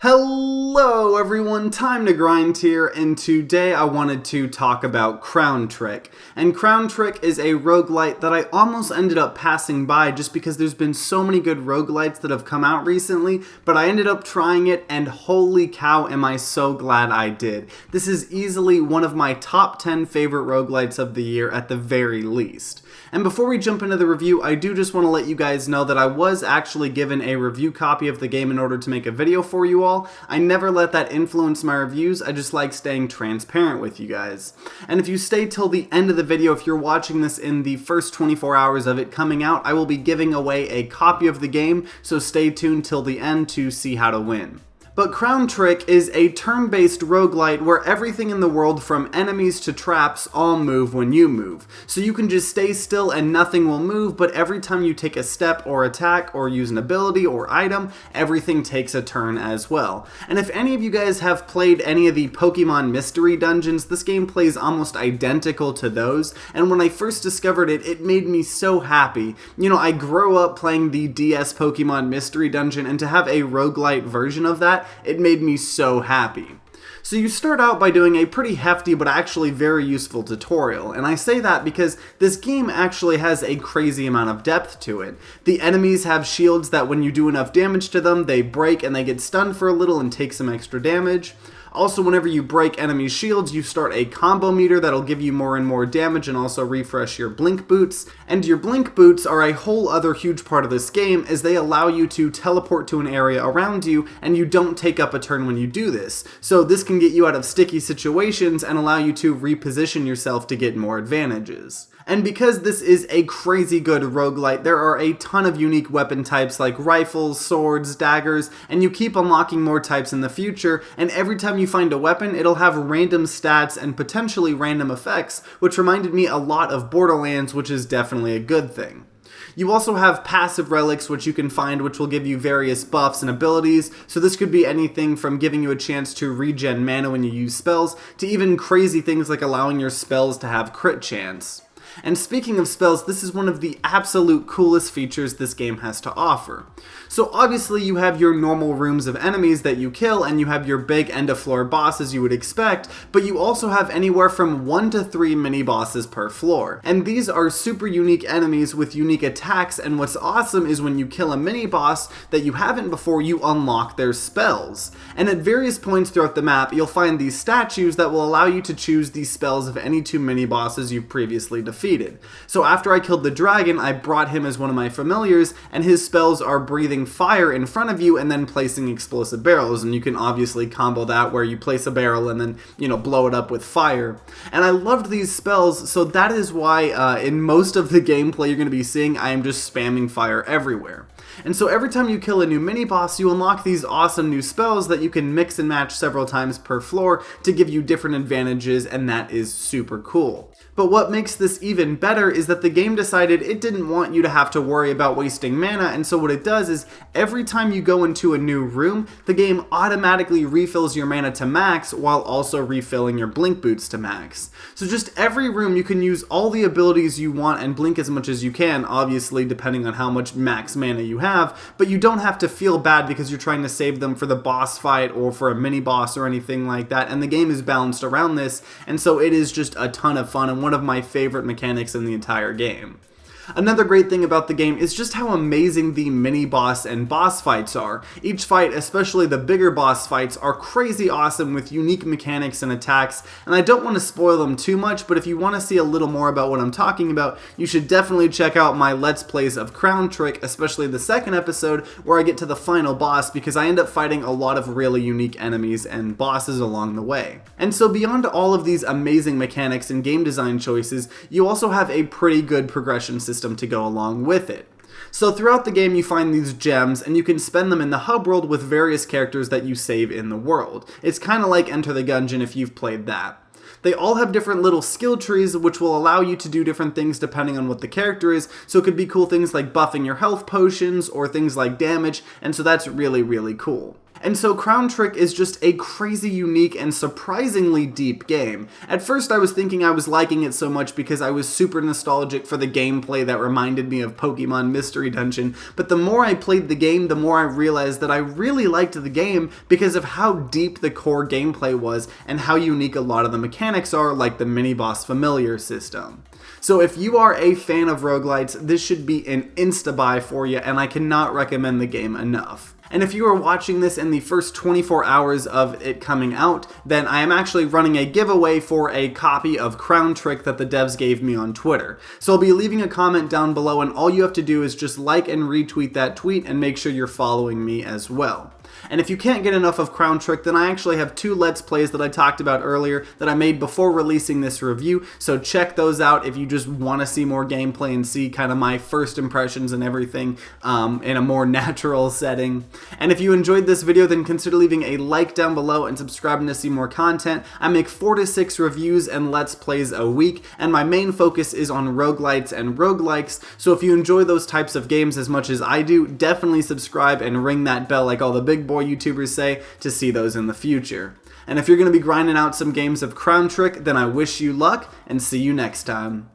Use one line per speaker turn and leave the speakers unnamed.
Hello everyone, TimeToGrind here, and today I wanted to talk about Crown Trick. And Crown Trick is a roguelite that I almost ended up passing by just because there's been so many good roguelites that have come out recently, but I ended up trying it and holy cow am I so glad I did. This is easily one of my top 10 favorite roguelites of the year at the very least. And before we jump into the review, I do just want to let you guys know that I was actually given a review copy of the game in order to make a video for you all. I never let that influence my reviews, I just like staying transparent with you guys. And if you stay till the end of the video, if you're watching this in the first 24 hours of it coming out, I will be giving away a copy of the game, so stay tuned till the end to see how to win. But Crown Trick is a turn-based roguelite where everything in the world from enemies to traps all move when you move. So you can just stay still and nothing will move, but every time you take a step or attack or use an ability or item, everything takes a turn as well. And if any of you guys have played any of the Pokémon Mystery Dungeons, this game plays almost identical to those, and when I first discovered it, it made me so happy. You know, I grew up playing the DS Pokémon Mystery Dungeon, and to have a roguelite version of that, it made me so happy. So you start out by doing a pretty hefty but actually very useful tutorial, and I say that because this game actually has a crazy amount of depth to it. The enemies have shields that when you do enough damage to them, they break and they get stunned for a little and take some extra damage. Also, whenever you break enemy shields, you start a combo meter that'll give you more and more damage and also refresh your blink boots. And your blink boots are a whole other huge part of this game as they allow you to teleport to an area around you and you don't take up a turn when you do this. So this can get you out of sticky situations and allow you to reposition yourself to get more advantages. And because this is a crazy good roguelite, there are a ton of unique weapon types like rifles, swords, daggers, and you keep unlocking more types in the future, and every time you find a weapon, it'll have random stats and potentially random effects, which reminded me a lot of Borderlands, which is definitely a good thing. You also have passive relics which you can find which will give you various buffs and abilities, so this could be anything from giving you a chance to regen mana when you use spells, to even crazy things like allowing your spells to have crit chance. And speaking of spells, this is one of the absolute coolest features this game has to offer. So obviously you have your normal rooms of enemies that you kill and you have your big end of floor bosses you would expect, but you also have anywhere from 1 to 3 mini bosses per floor. And these are super unique enemies with unique attacks, and what's awesome is when you kill a mini boss that you haven't before, you unlock their spells. And at various points throughout the map, you'll find these statues that will allow you to choose the spells of any 2 mini bosses you've previously defeated. So after I killed the dragon, I brought him as one of my familiars, and his spells are breathing fire in front of you and then placing explosive barrels, and you can obviously combo that where you place a barrel and then, blow it up with fire. And I loved these spells, so that is why in most of the gameplay you're going to be seeing, I am just spamming fire everywhere. And so every time you kill a new mini-boss, you unlock these awesome new spells that you can mix and match several times per floor to give you different advantages, and that is super cool. But what makes this even better is that the game decided it didn't want you to have to worry about wasting mana, and so what it does is every time you go into a new room, the game automatically refills your mana to max while also refilling your blink boots to max. So just every room you can use all the abilities you want and blink as much as you can, obviously depending on how much max mana you have, but you don't have to feel bad because you're trying to save them for the boss fight or for a mini boss or anything like that, and the game is balanced around this, and so it is just a ton of fun and one of my favorite mechanics in the entire game. Another great thing about the game is just how amazing the mini-boss and boss fights are. Each fight, especially the bigger boss fights, are crazy awesome with unique mechanics and attacks, and I don't want to spoil them too much, but if you want to see a little more about what I'm talking about, you should definitely check out my Let's Plays of Crown Trick, especially the second episode where I get to the final boss, because I end up fighting a lot of really unique enemies and bosses along the way. And so beyond all of these amazing mechanics and game design choices, you also have a pretty good progression system to go along with it. So throughout the game you find these gems and you can spend them in the hub world with various characters that you save in the world. It's kind of like Enter the Gungeon if you've played that. They all have different little skill trees which will allow you to do different things depending on what the character is, so it could be cool things like buffing your health potions or things like damage, and so that's really, really cool. And so Crown Trick is just a crazy unique and surprisingly deep game. At first I was thinking I was liking it so much because I was super nostalgic for the gameplay that reminded me of Pokémon Mystery Dungeon, but the more I played the game, the more I realized that I really liked the game because of how deep the core gameplay was and how unique a lot of the mechanics are, like the mini-boss familiar system. So if you are a fan of roguelites, this should be an insta-buy for you, and I cannot recommend the game enough. And if you are watching this in the first 24 hours of it coming out, then I am actually running a giveaway for a copy of Crown Trick that the devs gave me on Twitter. So I'll be leaving a comment down below, and all you have to do is just like and retweet that tweet and make sure you're following me as well. And if you can't get enough of Crown Trick, then I actually have 2 Let's Plays that I talked about earlier that I made before releasing this review, so check those out if you just want to see more gameplay and see kind of my first impressions and everything in a more natural setting. And if you enjoyed this video, then consider leaving a like down below and subscribing to see more content. I make 4 to 6 reviews and Let's Plays a week, and my main focus is on roguelites and roguelikes, so if you enjoy those types of games as much as I do, definitely subscribe and ring that bell like all the big boy YouTubers say to see those in the future. And if you're going to be grinding out some games of Crown Trick, then I wish you luck and see you next time.